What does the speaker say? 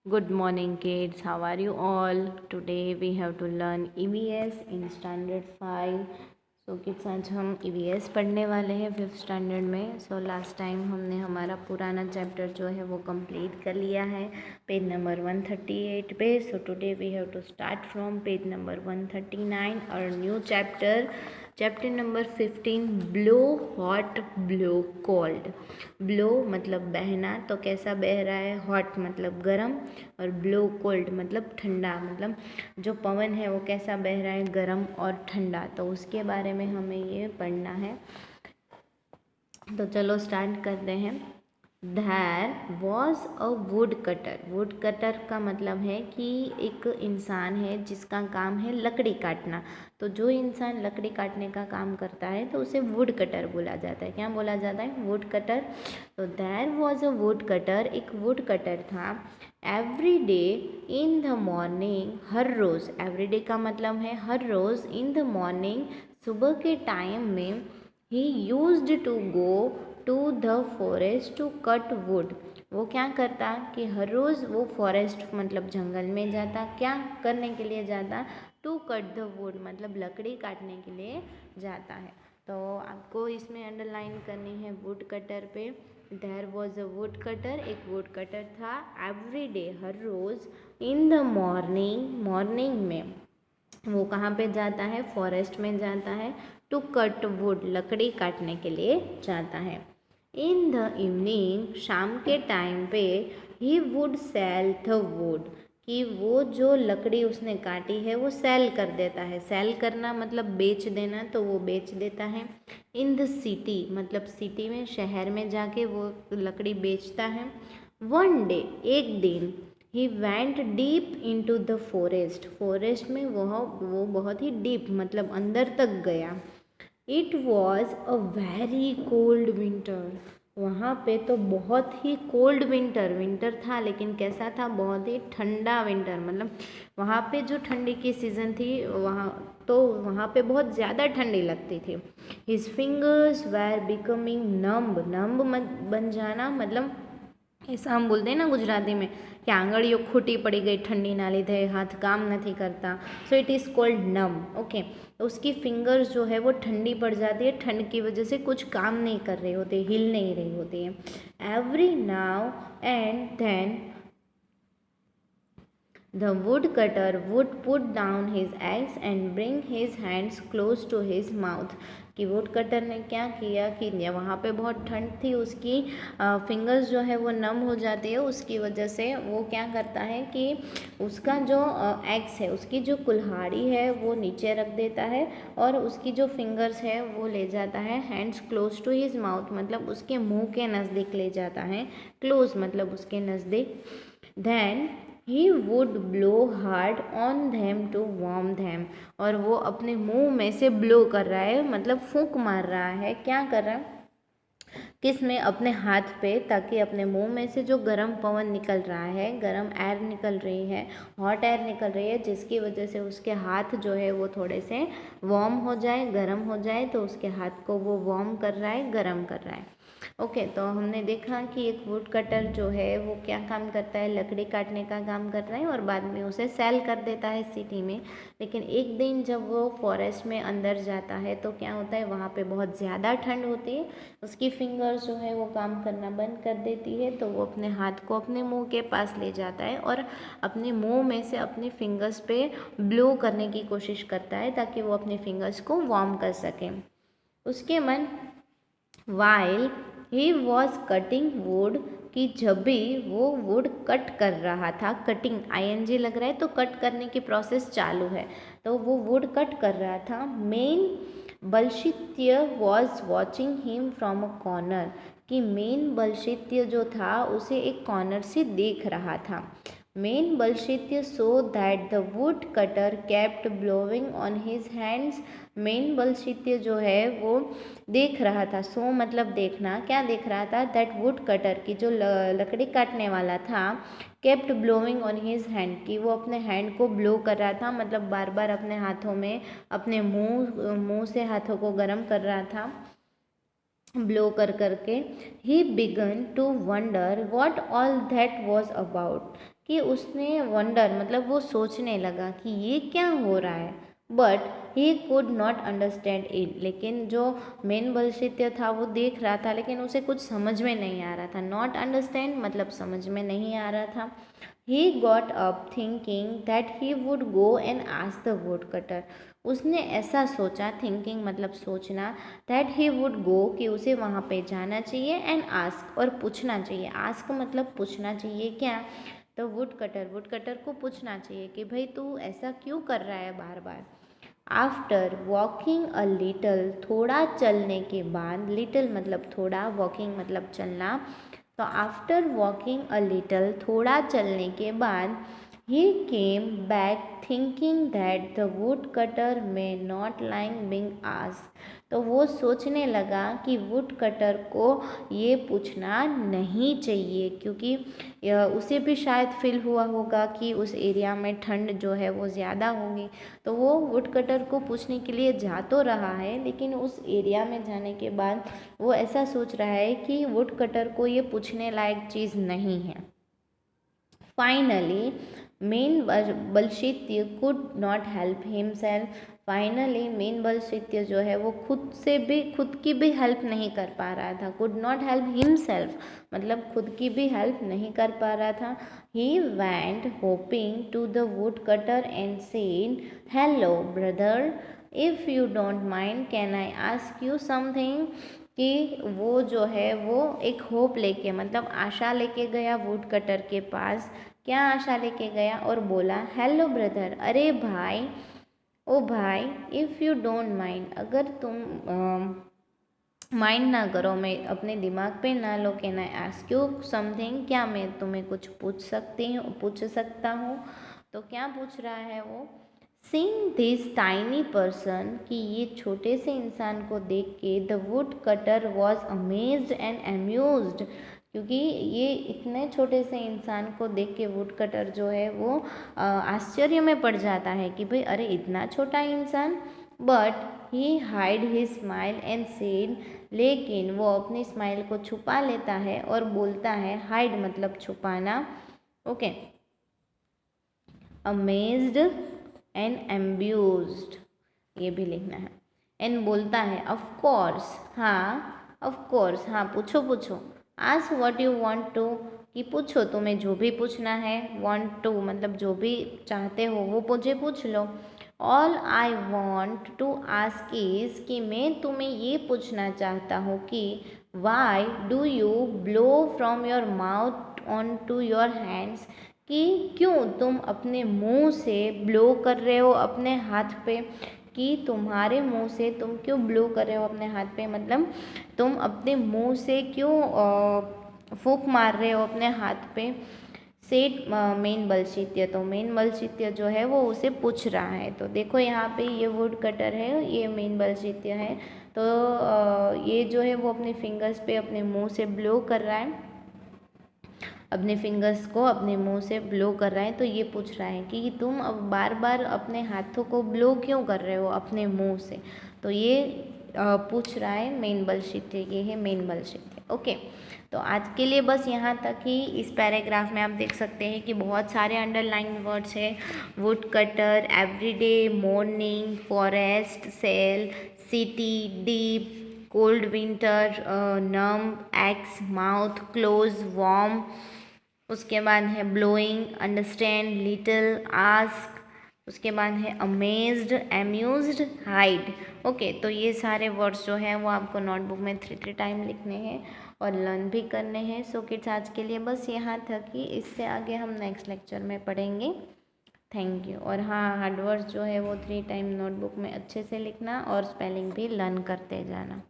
Good morning, kids. How are you all? Today we have to learn EVS in Standard 5. So kids, आज हम EVS पढ़ने वाले हैं 5th standard में. So last time हमने हमारा पुराना चैप्टर जो है वो कंप्लीट कर लिया है पेज नंबर 138 पे. So today we have to start from page number 139 और new chapter number 15 blow hot blow cold. Blow मतलब बहना, तो कैसा बह रहा है. हॉट मतलब गर्म और ब्लो कोल्ड मतलब ठंडा, मतलब जो पवन है वो कैसा बह रहा है, गर्म और ठंडा. तो उसके बारे में हमें ये पढ़ना है. तो चलो स्टार्ट करते हैं. There was a woodcutter. Would का मतलब है कि एक इंसान है जिसका काम है लकड़ी काटना. तो जो इंसान लकड़ी काटने का काम करता है तो उसे वुड कटर बोला जाता है. क्या बोला जाता है? Wood cutter. तो there was a wood cutter. एक वुड कटर था. Every day in the morning, हर रोज़. एवरी डे का मतलब है हर रोज़. इन द मॉर्निंग, सुबह के टाइम में, he used to go to the forest to cut wood. वो क्या करता कि हर रोज़ वो फॉरेस्ट मतलब जंगल में जाता. क्या करने के लिए जाता? टू कट द वुड मतलब लकड़ी काटने के लिए जाता है. तो आपको इसमें अंडरलाइन करनी है वुड कटर पे. There was a wood cutter. एक वुड कटर था. एवरी डे हर रोज़. इन द मॉर्निंग में वो कहाँ पे जाता है? फॉरेस्ट में जाता है. टू कट वुड लकड़ी काटने के लिए जाता है. इन द इवनिंग, शाम के टाइम पे, he would sell the wood, कि वो जो लकड़ी उसने काटी है वो सेल कर देता है. सेल करना मतलब बेच देना, तो वो बेच देता है. इन द सिटी मतलब सिटी में, शहर में जाके वो लकड़ी बेचता है. वन डे एक दिन, he went deep into the forest में वो बहुत ही डीप मतलब अंदर तक गया. It was a very cold winter. वहाँ पे तो बहुत ही कोल्ड विंटर था, लेकिन कैसा था? बहुत ही ठंडा विंटर. मतलब वहाँ पे जो ठंडी की सीज़न थी वहाँ पे बहुत ज़्यादा ठंडी लगती थी. His fingers were becoming numb बन जाना मतलब ऐसा हम बोलते हैं ना गुजराती में कि आंगળીઓ ખૂટી પડી ગઈ ઠંડીના લીધે, हाथ काम नहीं करता. So it is cold numb. Okay. तो उसकी फिंगर्स जो है वो ठंडी पड़ जाती है. ठंड की वजह से कुछ काम नहीं कर रही होती, हिल नहीं रही होती है. Every now and then the woodcutter would put down his axe and bring his hands close to his mouth. कि वुड कटर ने क्या किया कि वहाँ पे बहुत ठंड थी, उसकी फिंगर्स जो है वो नम हो जाती है. उसकी वजह से वो क्या करता है कि उसका जो एक्स है, उसकी जो कुल्हाड़ी है वो नीचे रख देता है और उसकी जो फिंगर्स है वो ले जाता है hands close to his mouth मतलब उसके मुंह के नज़दीक ले जाता है. क्लोज मतलब उसके नज़दीक. Then he would blow hard on them to warm them. और वो अपने मुंह में से ब्लो कर रहा है मतलब फूंक मार रहा है. क्या कर रहा है? किस में? अपने हाथ पे, ताकि अपने मुंह में से जो गर्म पवन निकल रहा है, गर्म एयर निकल रही है, हॉट एयर निकल रही है, जिसकी वजह से उसके हाथ जो है वो थोड़े से वार्म हो जाए, गर्म हो जाए. तो उसके हाथ को वो वार्म कर रहा है, गर्म कर रहा है. ओके. तो हमने देखा कि एक वुड कटर जो है वो क्या काम करता है? लकड़ी काटने का काम कर रहा है और बाद में उसे सेल कर देता है सिटी में. लेकिन एक दिन जब वो फॉरेस्ट में अंदर जाता है तो क्या होता है? वहाँ पे बहुत ज़्यादा ठंड होती है. उसकी फिंगर्स जो है वो काम करना बंद कर देती है. तो वो अपने हाथ को अपने मुंह के पास ले जाता है और अपने मुंह में से अपने फिंगर्स पे ब्लो करने की कोशिश करता है ताकि वो अपने फिंगर्स को वार्म कर सके. उसके मन while he was cutting would, कि जब भी वो वुड कट कर रहा था, कटिंग आईएनजी लग रहा है तो कट करने की प्रोसेस चालू है, तो वो वुड कट कर रहा था. मेन बलशित्य was watching him from a corner, कि मेन बलशित्य जो था उसे एक कॉर्नर से देख रहा था. मेन बलशित्य so that the wood cutter kept blowing on his hands. मेन बलशित्य जो है वो देख रहा था. सो मतलब देखना. क्या देख रहा था? दैट वुड कटर, की जो लकड़ी काटने वाला था, kept blowing on his hand, कि वो अपने हैंड को ब्लो कर रहा था मतलब बार बार अपने हाथों में, अपने मुंह से हाथों को गर्म कर रहा था. ब्लो कर करके he began to wonder what all that was about, कि उसने वंडर मतलब वो सोचने लगा कि ये क्या हो रहा है, but he could not understand it, लेकिन जो मेन बलशित्य था वो देख रहा था लेकिन उसे कुछ समझ में नहीं आ रहा था। नॉट अंडरस्टैंड मतलब समझ में नहीं आ रहा था। He got up thinking that he would go and ask the wood cutter, उसने ऐसा सोचा, थिंकिंग मतलब सोचना, दैट ही वुड गो कि उसे वहाँ पे जाना चाहिए, एंड आस्क और पूछना चाहिए। आस्क मतलब पूछना चाहिए क्या, तो वुड कटर को पूछना चाहिए कि भाई तू ऐसा क्यों कर रहा है बार बार। आफ्टर वॉकिंग अ लिटल, थोड़ा चलने के बाद, लिटिल मतलब थोड़ा, वॉकिंग मतलब चलना, तो आफ्टर वॉकिंग अ लिटल, थोड़ा चलने के बाद, he came back thinking that the woodcutter may not like being asked, तो वो सोचने लगा कि वुड कटर को ये पूछना नहीं चाहिए, क्योंकि उसे भी शायद फील हुआ होगा कि उस एरिया में ठंड जो है वो ज़्यादा होगी, तो वो वुड कटर को पूछने के लिए जा तो रहा है, लेकिन उस एरिया में जाने के बाद वो ऐसा सोच रहा है कि वुड कटर को ये पूछने लायक चीज़ नहीं है। फाइनली मेन बलशित्य could not help himself, finally main बलशित्य जो है वो खुद की भी हेल्प नहीं कर पा रहा था। कुड नॉट हेल्प हिमसेल्फ मतलब खुद की भी हेल्प नहीं कर पा रहा था। He went hopping to the wood cutter and said, hello brother, if you don't mind can I ask you something, कि वो जो है वो एक होप लेके मतलब आशा लेके गया वुड कटर के पास। क्या आशा लेके गया, और बोला, हेलो ब्रदर, अरे भाई, ओ भाई, इफ़ यू डोंट माइंड, अगर तुम माइंड ना करो, मैं अपने दिमाग पे ना लो, can I ask you something, क्या मैं तुम्हें कुछ पूछ सकता हूँ। तो क्या पूछ रहा है वो, सीइंग दिस टाइनी पर्सन, कि ये छोटे से इंसान को देख के the wood cutter was amazed and amused, क्योंकि ये इतने छोटे से इंसान को देख के वुड कटर जो है वो आश्चर्य में पड़ जाता है कि भाई अरे इतना छोटा इंसान। But he hide his smile and said, लेकिन वो अपनी स्माइल को छुपा लेता है और बोलता है, हाइड मतलब छुपाना, ओके, अमेज्ड एंड एम्ब्यूज्ड, ये भी लिखना है। एंड बोलता है, ऑफ कोर्स, हाँ, ऑफ कोर्स, हाँ, पूछो पूछो, ask what you want to, कि पूछो, तुम्हें जो भी पूछना है, वांट टू मतलब जो भी चाहते हो वो मुझे पूछ लो। All I want to ask is, कि मैं तुम्हें ये पूछना चाहता हूँ कि why do you blow from your mouth on to your hands, कि क्यों तुम अपने मुंह से ब्लो कर रहे हो अपने हाथ पे, कि तुम्हारे मुंह से तुम क्यों ब्लो कर रहे हो अपने हाथ पे, मतलब तुम अपने मुंह से क्यों फूंक मार रहे हो अपने हाथ पे। सेठ मेन बलशित्य, तो मेन बलशित्य जो है वो उसे पूछ रहा है। तो देखो यहाँ पे ये वुड कटर है, ये मेन बलशित्य है, तो ये जो है वो अपने फिंगर्स पे अपने मुंह से ब्लो कर रहा है, अपने फिंगर्स को अपने मुंह से ब्लो कर रहा है। तो ये पूछ रहा है कि तुम अब बार बार अपने हाथों को ब्लो क्यों कर रहे हो अपने मुंह से, तो ये पूछ रहा है मेन बलशित्य, ये है मेन बलशित्य। ओके, तो आज के लिए बस यहाँ तक ही। इस पैराग्राफ में आप देख सकते हैं कि बहुत सारे अंडरलाइन वर्ड्स हैं, wood cutter, everyday, morning, forest, sell, city, deep, cold winter, numb, axe, mouth, close, warm, उसके बाद है ब्लोइंग, अंडरस्टैंड, लिटिल, आस्क, उसके बाद है अमेज्ड, एम्यूज्ड, हाइड। ओके, तो ये सारे वर्ड्स जो हैं वो आपको नोटबुक में 3 टाइम लिखने हैं और लर्न भी करने हैं। सो किड्स, आज के लिए बस यहाँ तक ही, इससे आगे हम नेक्स्ट लेक्चर में पढ़ेंगे। Thank you. और हाँ, हार्ड वर्ड्स जो है वो 3 टाइम नोटबुक में अच्छे से लिखना और स्पेलिंग भी लर्न करते जाना।